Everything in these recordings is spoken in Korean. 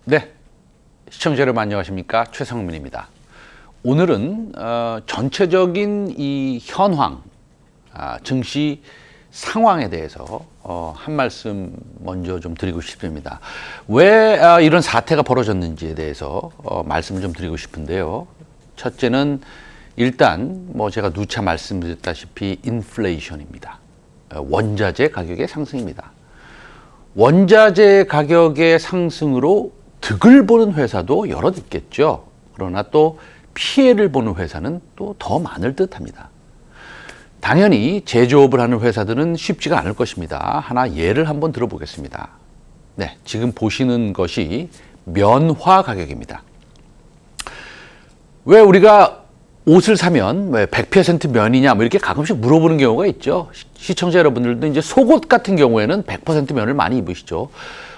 네, 시청자 여러분 안녕하십니까? 최성민입니다. 오늘은 전체적인 이 현황, 증시 상황에 대해서 한 말씀 먼저 좀 드리고 싶습니다. 왜 이런 사태가 벌어졌는지에 대해서 말씀을 좀 드리고 싶은데요. 첫째는 일단 제가 누차 말씀드렸다시피 인플레이션입니다. 원자재 가격의 상승입니다. 원자재 가격의 상승으로 득을 보는 회사도 여럿 있겠죠. 그러나 또 피해를 보는 회사는 또 더 많을 듯합니다. 당연히 제조업을 하는 회사들은 쉽지가 않을 것입니다. 하나 예를 한번 들어보겠습니다. 네, 지금 보시는 것이 면화 가격입니다. 왜 우리가 옷을 사면 왜 100% 면이냐 이렇게 가끔씩 물어보는 경우가 있죠. 시청자 여러분들도 이제 속옷 같은 경우에는 100% 면을 많이 입으시죠.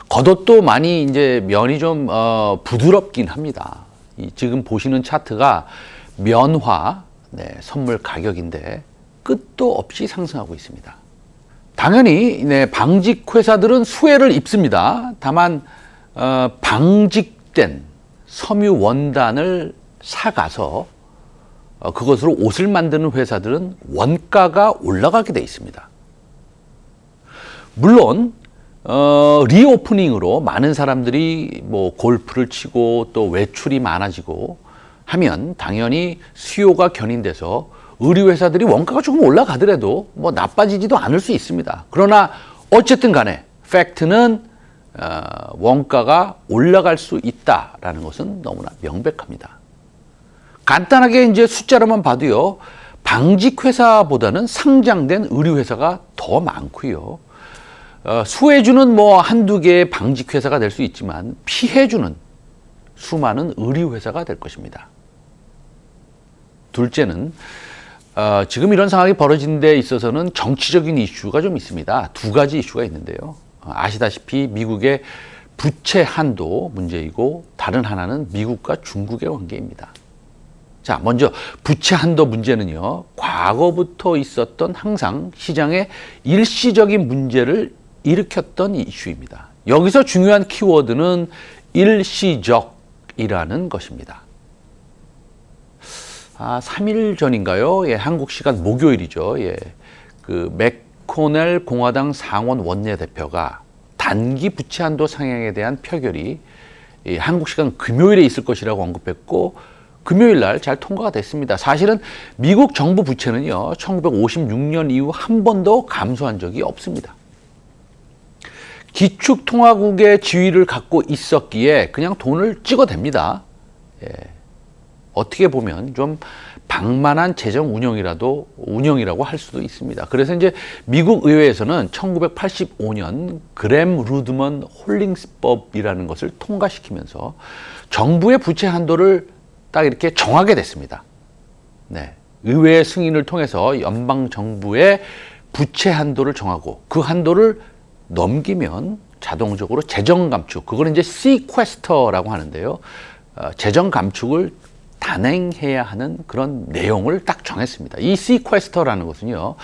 겉옷도 많이 이제 면이 좀 부드럽긴 합니다. 지금 보시는 차트가 면화 선물 가격인데 끝도 없이 상승하고 있습니다. 당연히 방직 회사들은 수혜를 입습니다. 다만 방직된 섬유 원단을 사가서 그것으로 옷을 만드는 회사들은 원가가 올라가게 돼 있습니다. 물론 리오프닝으로 많은 사람들이 골프를 치고 또 외출이 많아지고 하면 당연히 수요가 견인돼서 의류 회사들이 원가가 조금 올라가더라도 나빠지지도 않을 수 있습니다. 그러나 어쨌든 간에 팩트는 원가가 올라갈 수 있다라는 것은 너무나 명백합니다. 간단하게 이제 숫자로만 봐도요, 방직 회사보다는 상장된 의류 회사가 더 많고요. 수혜주는 한두 개의 방직 회사가 될 수 있지만 피해주는 수많은 의류 회사가 될 것입니다. 둘째는 지금 이런 상황이 벌어진 데 있어서는 정치적인 이슈가 좀 있습니다. 두 가지 이슈가 있는데요. 아시다시피 미국의 부채 한도 문제이고 다른 하나는 미국과 중국의 관계입니다. 자, 먼저 부채 한도 문제는요, 과거부터 있었던 항상 시장의 일시적인 문제를 일으켰던 이슈입니다. 여기서 중요한 키워드는 일시적이라는 것입니다. 3일 전인가요? 예, 한국 시간 목요일이죠. 예, 그 맥코넬 공화당 상원 원내대표가 단기 부채 한도 상향에 대한 표결이 한국 시간 금요일에 있을 것이라고 언급했고 금요일 날 잘 통과가 됐습니다. 사실은 미국 정부 부채는요, 1956년 이후 한 번도 감소한 적이 없습니다. 기축통화국의 지위를 갖고 있었기에 그냥 돈을 찍어댑니다. 예. 어떻게 보면 좀 방만한 재정 운영이라고 할 수도 있습니다. 그래서 이제 미국 의회에서는 1985년 그램 루드먼 홀링스법이라는 것을 통과시키면서 정부의 부채 한도를 딱 이렇게 정하게 됐습니다. 네. 의회의 승인을 통해서 연방 정부의 부채 한도를 정하고 그 한도를 넘기면 자동적으로 재정 감축, 그거는 이제 시퀘스터라고 하는데요. 재정 감축을 단행해야 하는 그런 내용을 딱 정했습니다. 이 시퀘스터라는 것은요,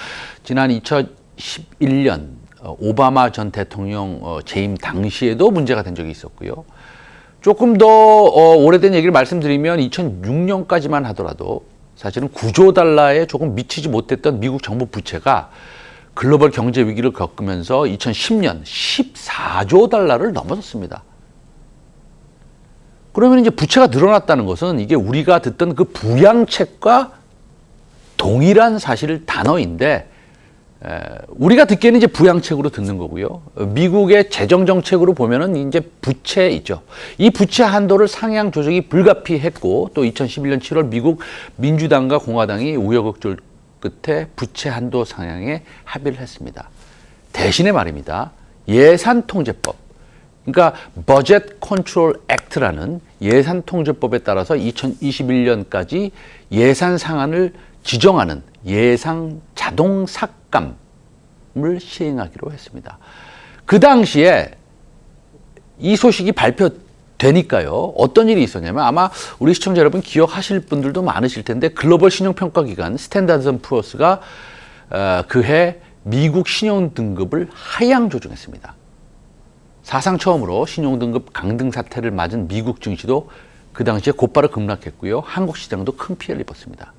지난 2011년 오바마 전 대통령 재임 당시에도 문제가 된 적이 있었고요. 조금 더 오래된 얘기를 말씀드리면 2006년까지만 하더라도 사실은 9조 달러에 조금 미치지 못했던 미국 정부 부채가 글로벌 경제 위기를 겪으면서 2010년 14조 달러를 넘어섰습니다. 그러면 이제 부채가 늘어났다는 것은 이게 우리가 듣던 그 부양책과 동일한 사실 단어인데, 우리가 듣기에는 이제 부양책으로 듣는 거고요. 미국의 재정 정책으로 보면은 이제 부채이죠. 이 부채 한도를 상향 조정이 불가피했고 또 2011년 7월 미국 민주당과 공화당이 우여곡절 끝에 부채 한도 상향에 합의를 했습니다. 대신에 말입니다. 예산통제법, 그러니까 Budget Control Act라는 예산통제법에 따라서 2021년까지 예산 상한을 지정하는 예산 자동 삭감을 시행하기로 했습니다. 그 당시에 이 소식이 발표되니까요, 어떤 일이 있었냐면 아마 우리 시청자 여러분 기억하실 분들도 많으실 텐데 글로벌 신용평가기관 스탠다드 & 푸어스가 그해 미국 신용 등급을 하향 조정했습니다. 사상 처음으로 신용등급 강등 사태를 맞은 미국 증시도 그 당시에 곧바로 급락했고요. 한국 시장도 큰 피해를 입었습니다.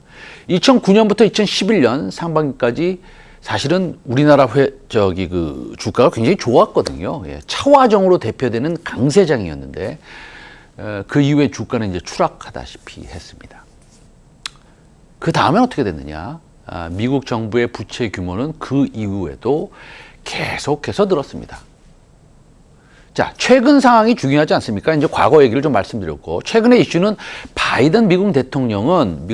2009년부터 2011년 상반기까지 사실은 우리나라 주가가 굉장히 좋았거든요. 예, 차화정으로 대표되는 강세장이었는데 그 이후에 주가는 이제 추락하다시피 했습니다. 그 다음에 어떻게 됐느냐? 미국 정부의 부채 규모는 그 이후에도 계속해서 늘었습니다. 자, 최근 상황이 중요하지 않습니까? 이제 과거 얘기를 좀 말씀드렸고, 최근의 이슈는 바이든 미국 대통령은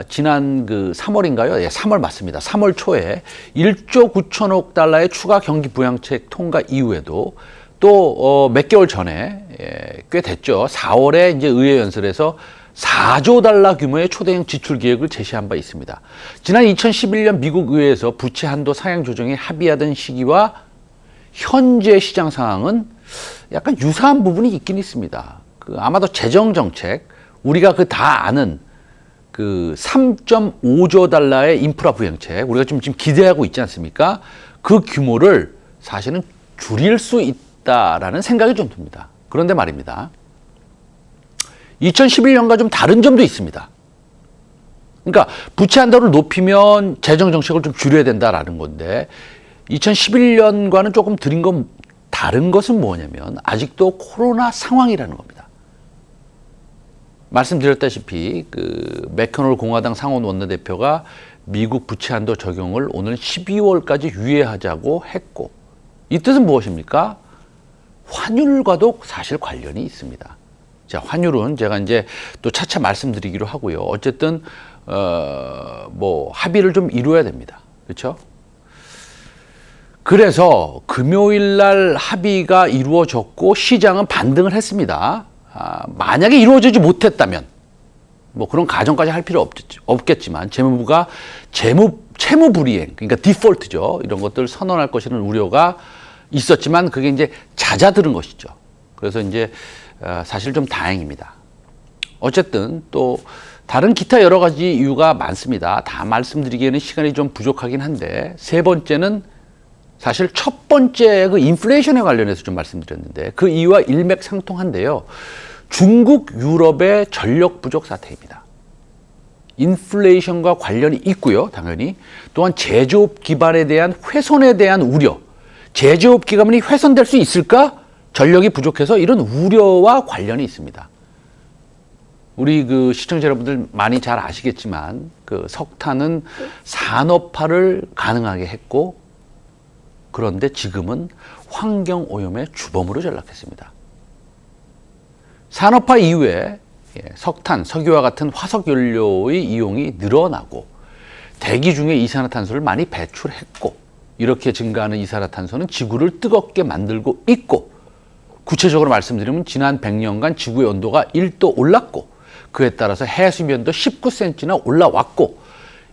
지난 3월인가요? 예, 3월 맞습니다. 3월 초에 1조 9천억 달러의 추가 경기 부양책 통과 이후에도 또 몇 개월 전에 꽤 됐죠. 4월에 이제 의회 연설에서 4조 달러 규모의 초대형 지출 계획을 제시한 바 있습니다. 지난 2011년 미국 의회에서 부채 한도 상향 조정에 합의하던 시기와 현재 시장 상황은 약간 유사한 부분이 있긴 있습니다. 아마도 재정 정책, 우리가 다 아는 3.5조 달러의 인프라 부양책, 우리가 지금 기대하고 있지 않습니까? 그 규모를 사실은 줄일 수 있다라는 생각이 좀 듭니다. 그런데 말입니다. 2011년과 좀 다른 점도 있습니다. 그러니까 부채 한도를 높이면 재정 정책을 좀 줄여야 된다라는 건데 2011년과는 조금 다른 것은 뭐냐면 아직도 코로나 상황이라는 겁니다. 말씀드렸다시피 맥커널 공화당 상원 원내대표가 미국 부채 한도 적용을 오늘 12월까지 유예하자고 했고, 이 뜻은 무엇입니까? 환율과도 사실 관련이 있습니다. 자, 환율은 제가 이제 또 차차 말씀드리기로 하고요. 어쨌든 합의를 좀 이루어야 됩니다. 그렇죠? 그래서 금요일 날 합의가 이루어졌고 시장은 반등을 했습니다. 만약에 이루어지지 못했다면 그런 가정까지 할 필요 없겠지만 재무부가 채무 불이행, 그러니까 디폴트죠. 이런 것들을 선언할 것이라는 우려가 있었지만 그게 이제 잦아드는 것이죠. 그래서 이제 사실 좀 다행입니다. 어쨌든 또 다른 기타 여러 가지 이유가 많습니다. 다 말씀드리기에는 시간이 좀 부족하긴 한데, 세 번째는 사실 첫 번째 인플레이션에 관련해서 좀 말씀드렸는데 그 이유와 일맥상통한데요. 중국, 유럽의 전력 부족 사태입니다. 인플레이션과 관련이 있고요. 당연히 또한 제조업 기반에 대한 훼손에 대한 우려, 제조업 기반이 훼손될 수 있을까? 전력이 부족해서 이런 우려와 관련이 있습니다. 우리 시청자 여러분들 많이 잘 아시겠지만 석탄은 산업화를 가능하게 했고, 그런데 지금은 환경오염의 주범으로 전락했습니다. 산업화 이후에 석탄, 석유와 같은 화석연료의 이용이 늘어나고 대기 중에 이산화탄소를 많이 배출했고, 이렇게 증가하는 이산화탄소는 지구를 뜨겁게 만들고 있고, 구체적으로 말씀드리면 지난 100년간 지구의 온도가 1도 올랐고, 그에 따라서 해수면도 19cm나 올라왔고,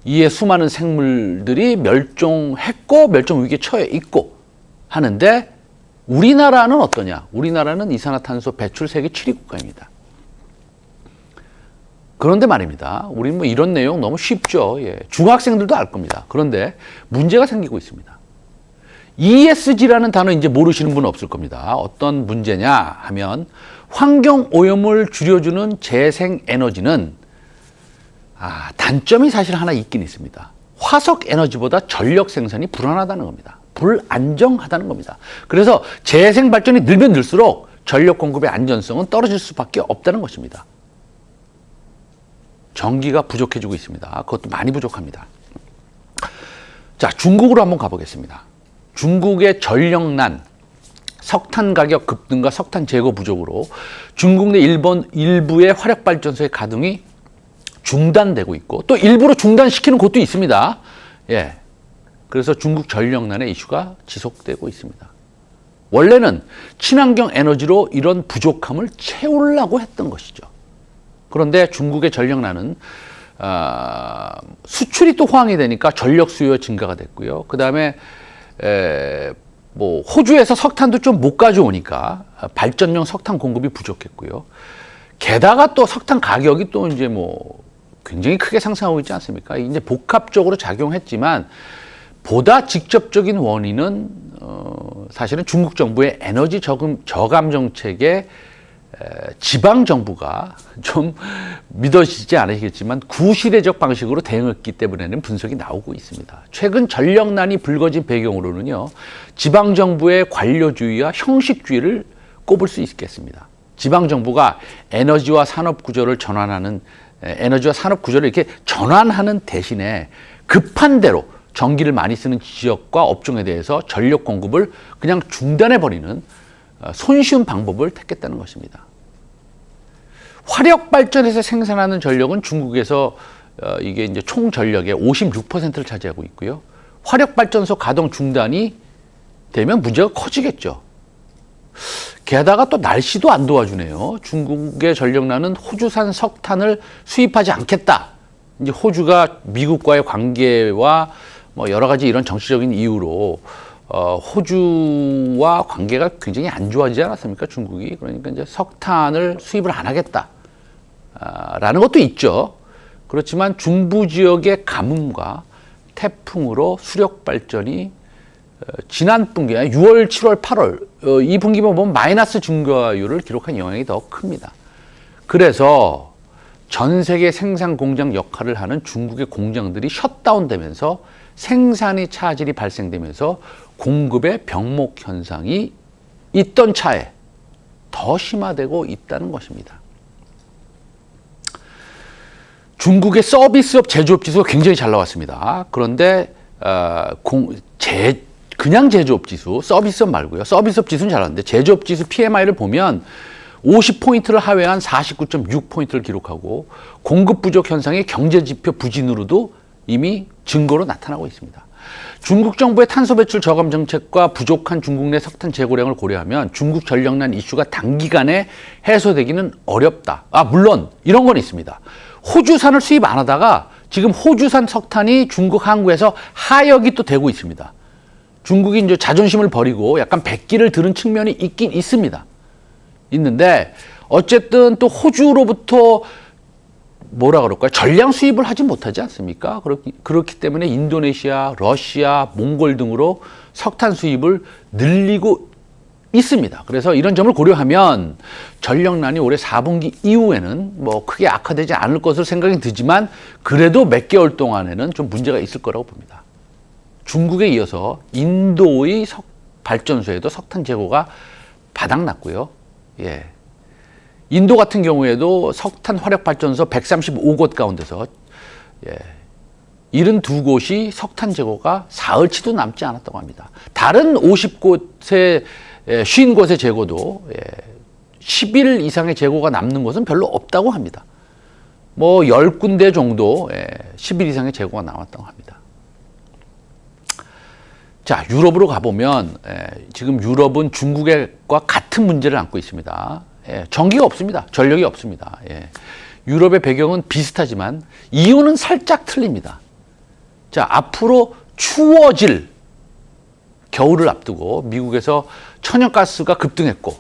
이에 수많은 생물들이 멸종했고 멸종 위기에 처해 있고 하는데, 우리나라는 어떠냐? 우리나라는 이산화탄소 배출 세계 7위 국가입니다. 그런데 말입니다. 우리는 이런 내용 너무 쉽죠. 예. 중학생들도 알 겁니다. 그런데 문제가 생기고 있습니다. ESG라는 단어 이제 모르시는 분은 없을 겁니다. 어떤 문제냐 하면, 환경 오염을 줄여주는 재생 에너지는 단점이 사실 하나 있긴 있습니다. 화석 에너지보다 전력 생산이 불안하다는 겁니다. 불안정하다는 겁니다. 그래서 재생 발전이 늘면 늘수록 전력 공급의 안전성은 떨어질 수밖에 없다는 것입니다. 전기가 부족해지고 있습니다. 그것도 많이 부족합니다. 자, 중국으로 한번 가보겠습니다. 중국의 전력난, 석탄 가격 급등과 석탄 재고 부족으로 중국 내 일부의 화력발전소의 가동이 중단되고 있고, 또 일부러 중단시키는 곳도 있습니다. 예. 그래서 중국 전력난의 이슈가 지속되고 있습니다. 원래는 친환경 에너지로 이런 부족함을 채우려고 했던 것이죠. 그런데 중국의 전력난은 수출이 또 호황이 되니까 전력 수요 증가가 됐고요. 그 다음에 호주에서 석탄도 좀 못 가져오니까 발전용 석탄 공급이 부족했고요. 게다가 또 석탄 가격이 또 이제 굉장히 크게 상승하고 있지 않습니까? 이제 복합적으로 작용했지만 보다 직접적인 원인은 사실은 중국 정부의 에너지 저감 정책에 지방 정부가 좀 믿어지지 않으시겠지만 구시대적 방식으로 대응했기 때문에는 분석이 나오고 있습니다. 최근 전력난이 불거진 배경으로는요, 지방 정부의 관료주의와 형식주의를 꼽을 수 있겠습니다. 지방 정부가 에너지와 산업 구조를 이렇게 전환하는 대신에 급한 대로 전기를 많이 쓰는 지역과 업종에 대해서 전력 공급을 그냥 중단해 버리는 손쉬운 방법을 택했다는 것입니다. 화력 발전에서 생산하는 전력은 중국에서 이게 이제 총 전력의 56%를 차지하고 있고요. 화력 발전소 가동 중단이 되면 문제가 커지겠죠. 게다가 또 날씨도 안 도와주네요. 중국의 전력난은 호주산 석탄을 수입하지 않겠다. 이제 호주가 미국과의 관계와 뭐 여러 가지 이런 정치적인 이유로 호주와 관계가 굉장히 안 좋아지지 않았습니까? 중국이. 그러니까 이제 석탄을 수입을 안 하겠다. 라는 것도 있죠. 그렇지만 중부 지역의 가뭄과 태풍으로 수력 발전이 지난 분기, 6월, 7월, 8월 이 분기만 보면 마이너스 증가율을 기록한 영향이 더 큽니다. 그래서 전 세계 생산 공장 역할을 하는 중국의 공장들이 셧다운되면서 생산의 차질이 발생되면서 공급의 병목 현상이 있던 차에 더 심화되고 있다는 것입니다. 중국의 서비스업 제조업 지수가 굉장히 잘 나왔습니다. 그런데 그냥 제조업 지수, 서비스업 말고요. 서비스업 지수는 잘 나왔는데 제조업 지수 PMI를 보면 50포인트를 하회한 49.6포인트를 기록하고 공급 부족 현상의 경제지표 부진으로도 이미 증거로 나타나고 있습니다. 중국 정부의 탄소 배출 저감 정책과 부족한 중국 내 석탄 재고량을 고려하면 중국 전력난 이슈가 단기간에 해소되기는 어렵다. 물론 이런 건 있습니다. 호주산을 수입 안 하다가 지금 호주산 석탄이 중국 항구에서 하역이 또 되고 있습니다. 중국이 이제 자존심을 버리고 약간 백기를 들은 측면이 있긴 있습니다. 있는데 어쨌든 또 호주로부터 뭐라 그럴까요? 전량 수입을 하지 못하지 않습니까? 그렇기 때문에 인도네시아, 러시아, 몽골 등으로 석탄 수입을 늘리고 있습니다. 그래서 이런 점을 고려하면 전력난이 올해 4분기 이후에는 뭐 크게 악화되지 않을 것으로 생각이 들지만 그래도 몇 개월 동안에는 좀 문제가 있을 거라고 봅니다. 중국에 이어서 인도의 발전소에도 석탄 재고가 바닥났고요. 예. 인도 같은 경우에도 석탄 화력 발전소 135곳 가운데서 72곳이 석탄 재고가 사흘치도 남지 않았다고 합니다. 다른 50곳의 50곳의 재고도 10일 이상의 재고가 남는 것은 별로 없다고 합니다. 뭐 10군데 정도 10일 이상의 재고가 남았다고 합니다. 자, 유럽으로 가보면 지금 유럽은 중국과 같은 문제를 안고 있습니다. 전기가 없습니다. 전력이 없습니다. 유럽의 배경은 비슷하지만 이유는 살짝 틀립니다. 자, 앞으로 추워질 겨울을 앞두고 미국에서 천연가스가 급등했고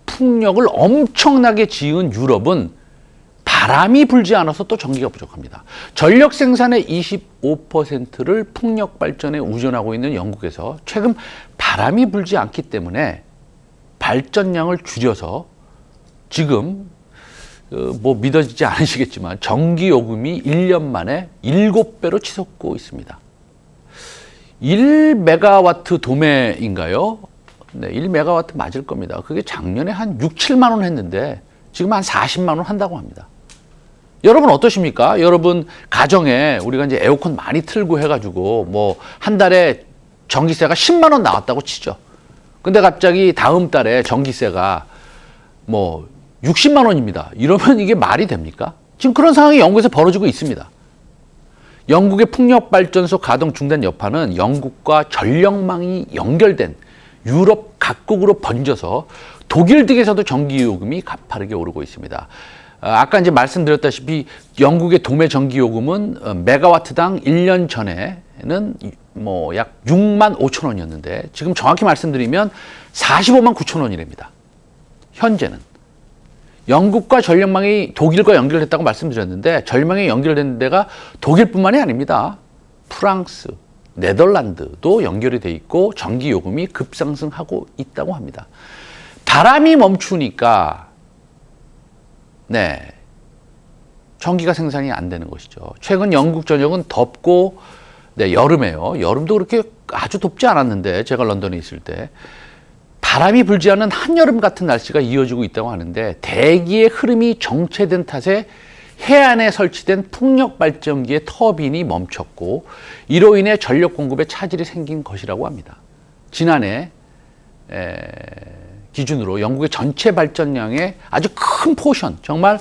풍력을 엄청나게 지은 유럽은 바람이 불지 않아서 또 전기가 부족합니다. 전력 생산의 25%를 풍력 발전에 의존하고 있는 영국에서 최근 바람이 불지 않기 때문에 발전량을 줄여서 지금 뭐 믿어지지 않으시겠지만 전기요금이 1년 만에 7배로 치솟고 있습니다. 1메가와트 도매인가요? 네, 1메가와트 맞을 겁니다. 그게 작년에 한 6, 7만 원 했는데 지금 한 40만 원 한다고 합니다. 여러분 어떠십니까? 여러분 가정에 우리가 이제 에어컨 많이 틀고 해가지고 뭐 한 달에 전기세가 10만 원 나왔다고 치죠. 근데 갑자기 다음 달에 전기세가 뭐 60만 원입니다. 이러면 이게 말이 됩니까? 지금 그런 상황이 영국에서 벌어지고 있습니다. 영국의 풍력발전소 가동 중단 여파는 영국과 전력망이 연결된 유럽 각국으로 번져서 독일 등에서도 전기요금이 가파르게 오르고 있습니다. 아까 이제 말씀드렸다시피 영국의 도매 전기요금은 메가와트당 1년 전에는 뭐 약 6만 5천 원이었는데 지금 정확히 말씀드리면 45만 9천 원이랍니다. 현재는. 영국과 전력망이 독일과 연결됐다고 말씀드렸는데 전력망이 연결된 데가 독일뿐만이 아닙니다. 프랑스, 네덜란드도 연결이 돼 있고 전기 요금이 급상승하고 있다고 합니다. 바람이 멈추니까 전기가 생산이 안 되는 것이죠. 최근 영국 전역은 덥고 여름에요. 여름도 그렇게 아주 덥지 않았는데 제가 런던에 있을 때 바람이 불지 않는 한여름 같은 날씨가 이어지고 있다고 하는데 대기의 흐름이 정체된 탓에 해안에 설치된 풍력 발전기의 터빈이 멈췄고 이로 인해 전력 공급에 차질이 생긴 것이라고 합니다. 지난해 기준으로 영국의 전체 발전량의 아주 큰 포션, 정말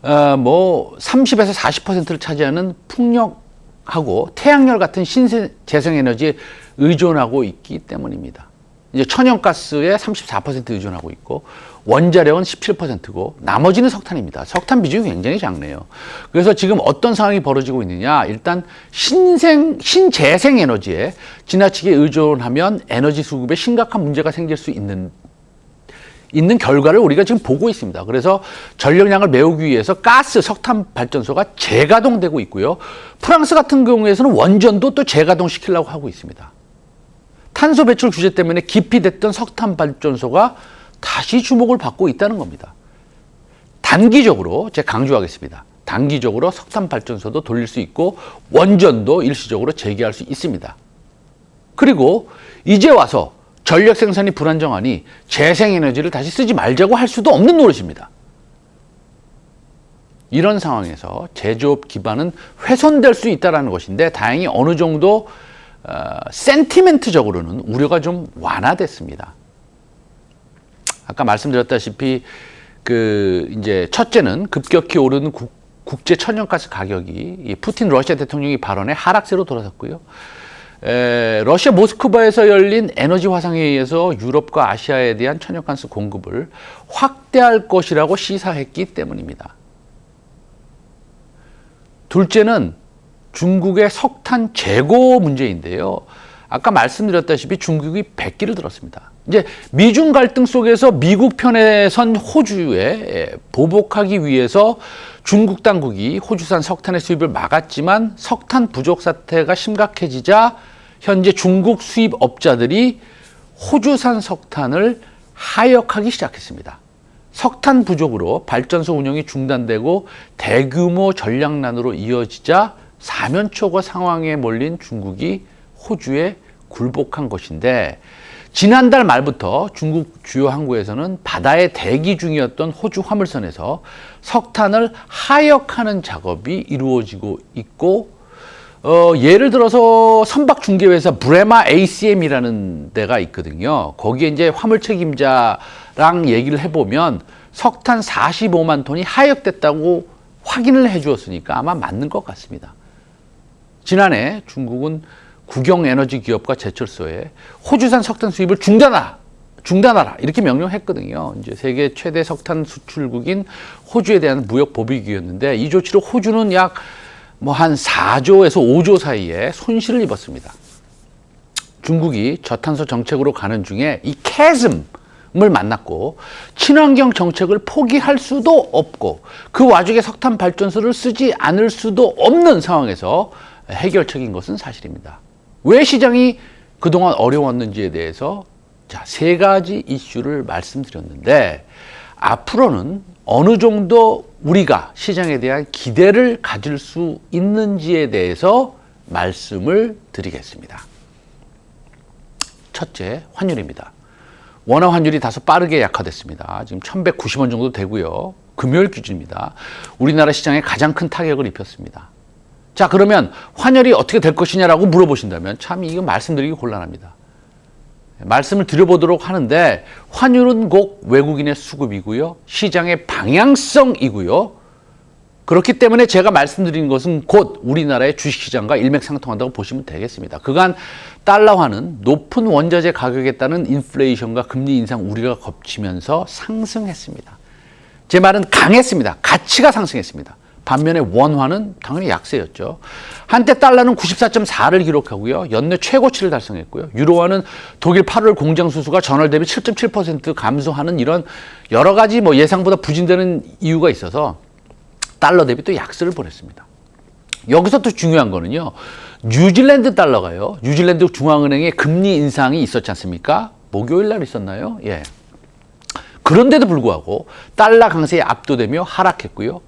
30에서 40%를 차지하는 풍력하고 태양열 같은 신재생에너지에 의존하고 있기 때문입니다. 이제 천연가스에 34% 의존하고 있고 원자력은 17%고 나머지는 석탄입니다. 석탄 비중이 굉장히 작네요. 그래서 지금 어떤 상황이 벌어지고 있느냐, 일단 신재생 에너지에 지나치게 의존하면 에너지 수급에 심각한 문제가 생길 수 있는 결과를 우리가 지금 보고 있습니다. 그래서 전력량을 메우기 위해서 가스, 석탄 발전소가 재가동되고 있고요. 프랑스 같은 경우에서는 원전도 또 재가동시키려고 하고 있습니다. 탄소 배출 규제 때문에 기피됐던 석탄 발전소가 다시 주목을 받고 있다는 겁니다. 단기적으로, 제가 강조하겠습니다. 단기적으로 석탄 발전소도 돌릴 수 있고 원전도 일시적으로 재개할 수 있습니다. 그리고 이제 와서 전력 생산이 불안정하니 재생에너지를 다시 쓰지 말자고 할 수도 없는 노릇입니다. 이런 상황에서 제조업 기반은 훼손될 수 있다는 것인데 다행히 어느 정도 센티멘트적으로는 우려가 좀 완화됐습니다. 아까 말씀드렸다시피 이제 첫째는 급격히 오르는 국제 천연가스 가격이 푸틴 러시아 대통령이 발언에 하락세로 돌아섰고요. 러시아 모스크바에서 열린 에너지 화상회의에서 유럽과 아시아에 대한 천연가스 공급을 확대할 것이라고 시사했기 때문입니다. 둘째는 중국의 석탄 재고 문제인데요. 아까 말씀드렸다시피 중국이 백기를 들었습니다. 이제 미중 갈등 속에서 미국 편에 선 호주에 보복하기 위해서 중국 당국이 호주산 석탄의 수입을 막았지만 석탄 부족 사태가 심각해지자 현재 중국 수입업자들이 호주산 석탄을 하역하기 시작했습니다. 석탄 부족으로 발전소 운영이 중단되고 대규모 전량난으로 이어지자 사면초가 상황에 몰린 중국이 호주에 굴복한 것인데 지난달 말부터 중국 주요 항구에서는 바다에 대기 중이었던 호주 화물선에서 석탄을 하역하는 작업이 이루어지고 있고 예를 들어서 선박 중개회사 브레마 ACM이라는 데가 있거든요. 거기에 이제 화물 책임자랑 얘기를 해보면 석탄 45만 톤이 하역됐다고 확인을 해주었으니까 아마 맞는 것 같습니다. 지난해 중국은 국영에너지 기업과 제철소에 호주산 석탄 수입을 중단하라 이렇게 명령했거든요. 이제 세계 최대 석탄 수출국인 호주에 대한 무역 보복이었는데 이 조치로 호주는 약 한 4조에서 5조 사이에 손실을 입었습니다. 중국이 저탄소 정책으로 가는 중에 이 캐즘을 만났고 친환경 정책을 포기할 수도 없고 그 와중에 석탄 발전소를 쓰지 않을 수도 없는 상황에서 해결책인 것은 사실입니다. 왜 시장이 그동안 어려웠는지에 대해서 세 가지 이슈를 말씀드렸는데 앞으로는 어느 정도 우리가 시장에 대한 기대를 가질 수 있는지에 대해서 말씀을 드리겠습니다. 첫째, 환율입니다. 원화 환율이 다소 빠르게 약화됐습니다. 지금 1190원 정도 되고요. 금요일 기준입니다. 우리나라 시장에 가장 큰 타격을 입혔습니다. 자, 그러면 환율이 어떻게 될 것이냐라고 물어보신다면 참 이거 말씀드리기 곤란합니다. 말씀을 드려보도록 하는데 환율은 곧 외국인의 수급이고요. 시장의 방향성이고요. 그렇기 때문에 제가 말씀드리는 것은 곧 우리나라의 주식시장과 일맥상통한다고 보시면 되겠습니다. 그간 달러화는 높은 원자재 가격에 따른 인플레이션과 금리 인상 우려가 겹치면서 상승했습니다. 제 말은 강했습니다. 가치가 상승했습니다. 반면에 원화는 당연히 약세였죠. 한때 달러는 94.4를 기록하고요. 연내 최고치를 달성했고요. 유로화는 독일 8월 공장 수수가 전월 대비 7.7% 감소하는 이런 여러 가지 예상보다 부진되는 이유가 있어서 달러 대비 또 약세를 보냈습니다. 여기서 또 중요한 거는요. 뉴질랜드 달러가요. 뉴질랜드 중앙은행의 금리 인상이 있었지 않습니까? 목요일 날 있었나요? 예. 그런데도 불구하고 달러 강세에 압도되며 하락했고요.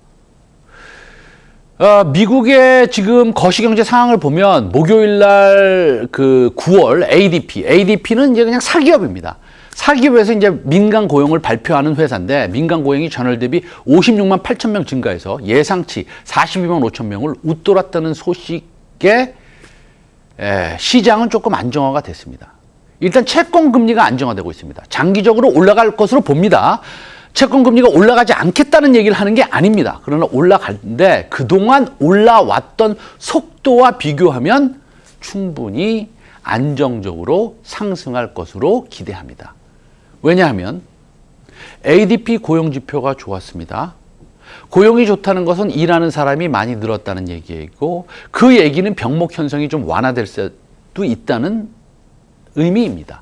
미국의 지금 거시경제 상황을 보면 목요일 날 그 9월 ADP는 이제 그냥 사기업입니다. 사기업에서 이제 민간 고용을 발표하는 회사인데 민간 고용이 전월 대비 56만 8천 명 증가해서 예상치 42만 5천 명을 웃돌았다는 소식에 시장은 조금 안정화가 됐습니다. 일단 채권 금리가 안정화되고 있습니다. 장기적으로 올라갈 것으로 봅니다. 채권 금리가 올라가지 않겠다는 얘기를 하는 게 아닙니다. 그러나 올라가는데 그동안 올라왔던 속도와 비교하면 충분히 안정적으로 상승할 것으로 기대합니다. 왜냐하면 ADP 고용지표가 좋았습니다. 고용이 좋다는 것은 일하는 사람이 많이 늘었다는 얘기이고 그 얘기는 병목 현상이 좀 완화될 수도 있다는 의미입니다.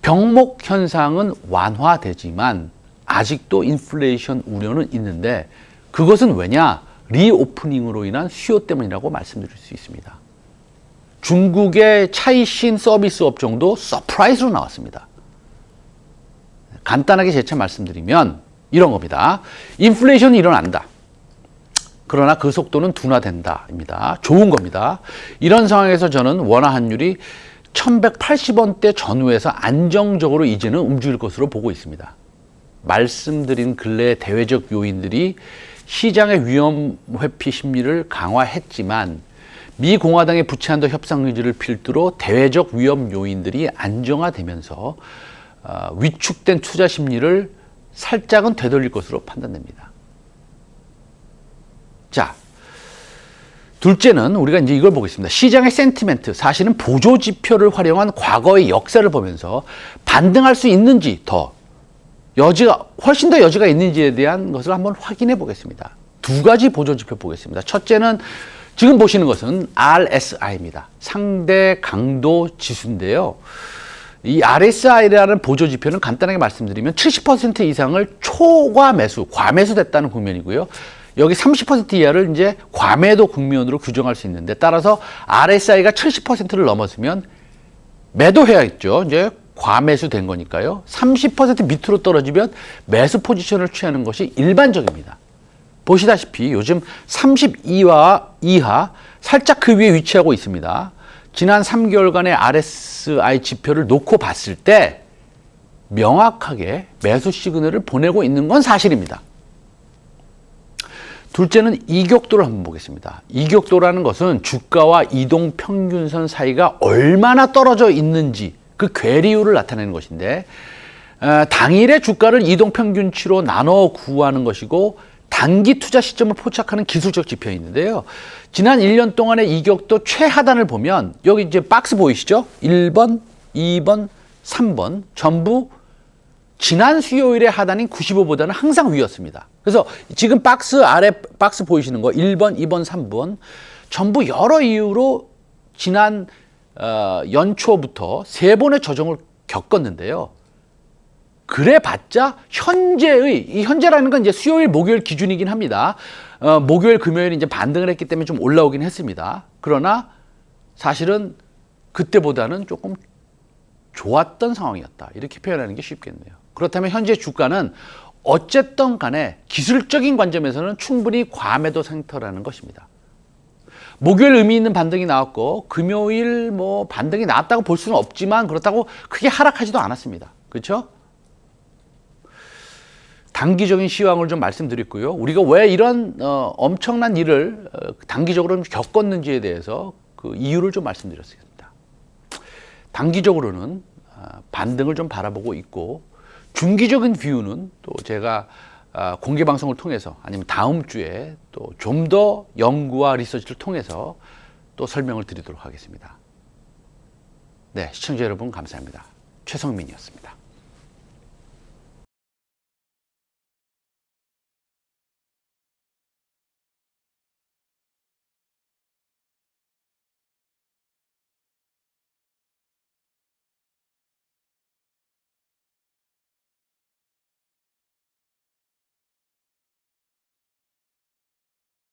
병목 현상은 완화되지만 아직도 인플레이션 우려는 있는데 그것은 왜냐? 리오프닝으로 인한 수요 때문이라고 말씀드릴 수 있습니다. 중국의 차이신 서비스 업종도 서프라이즈로 나왔습니다. 간단하게 재차 말씀드리면 이런 겁니다. 인플레이션이 일어난다. 그러나 그 속도는 둔화된다입니다. 좋은 겁니다. 이런 상황에서 저는 원화 환율이 1180원대 전후에서 안정적으로 이제는 움직일 것으로 보고 있습니다. 말씀드린 근래의 대외적 요인들이 시장의 위험 회피 심리를 강화했지만 미 공화당의 부채 한도 협상 의지를 필두로 대외적 위험 요인들이 안정화되면서 위축된 투자 심리를 살짝은 되돌릴 것으로 판단됩니다. 자, 둘째는 우리가 이제 이걸 보겠습니다. 시장의 센티멘트, 사실은 보조 지표를 활용한 과거의 역사를 보면서 반등할 수 있는지 훨씬 더 여지가 있는지에 대한 것을 한번 확인해 보겠습니다. 두 가지 보조 지표 보겠습니다. 첫째는 지금 보시는 것은 RSI입니다. 상대 강도 지수인데요. 이 RSI라는 보조 지표는 간단하게 말씀드리면 70% 이상을 초과 매수, 과매수됐다는 국면이고요. 여기 30% 이하를 이제 과매도 국면으로 규정할 수 있는데 따라서 RSI가 70%를 넘었으면 매도해야겠죠. 이제 과매수된 거니까요. 30% 밑으로 떨어지면 매수 포지션을 취하는 것이 일반적입니다. 보시다시피 요즘 32와 이하 살짝 그 위에 위치하고 있습니다. 지난 3개월간의 RSI 지표를 놓고 봤을 때 명확하게 매수 시그널을 보내고 있는 건 사실입니다. 둘째는 이격도를 한번 보겠습니다. 이격도라는 것은 주가와 이동 평균선 사이가 얼마나 떨어져 있는지 그 괴리율을 나타내는 것인데 당일의 주가를 이동 평균치로 나눠 구하는 것이고 단기 투자 시점을 포착하는 기술적 지표가 있는데요. 지난 1년 동안의 이격도 최하단을 보면 여기 이제 박스 보이시죠? 1번, 2번, 3번 전부 지난 수요일의 하단인 95보다는 항상 위였습니다. 그래서 지금 박스 아래 박스 보이시는 거 1번, 2번, 3번 전부 여러 이유로 지난 연초부터 3번의 조정을 겪었는데요. 그래봤자 이 현재라는 건 이제 수요일, 목요일 기준이긴 합니다. 목요일, 금요일 이제 반등을 했기 때문에 좀 올라오긴 했습니다. 그러나 사실은 그때보다는 조금 좋았던 상황이었다. 이렇게 표현하는 게 쉽겠네요. 그렇다면 현재 주가는 어쨌든 간에 기술적인 관점에서는 충분히 과매도 상태라는 것입니다. 목요일 의미 있는 반등이 나왔고 금요일 뭐 반등이 나왔다고 볼 수는 없지만 그렇다고 크게 하락하지도 않았습니다. 그렇죠? 단기적인 시황을 좀 말씀드렸고요. 우리가 왜 이런 엄청난 일을 단기적으로 겪었는지에 대해서 그 이유를 좀 말씀드렸습니다. 단기적으로는 반등을 좀 바라보고 있고 중기적인 뷰는 또 제가 공개 방송을 통해서 아니면 다음 주에 또 좀 더 연구와 리서치를 통해서 또 설명을 드리도록 하겠습니다. 네, 시청자 여러분 감사합니다. 최성민이었습니다.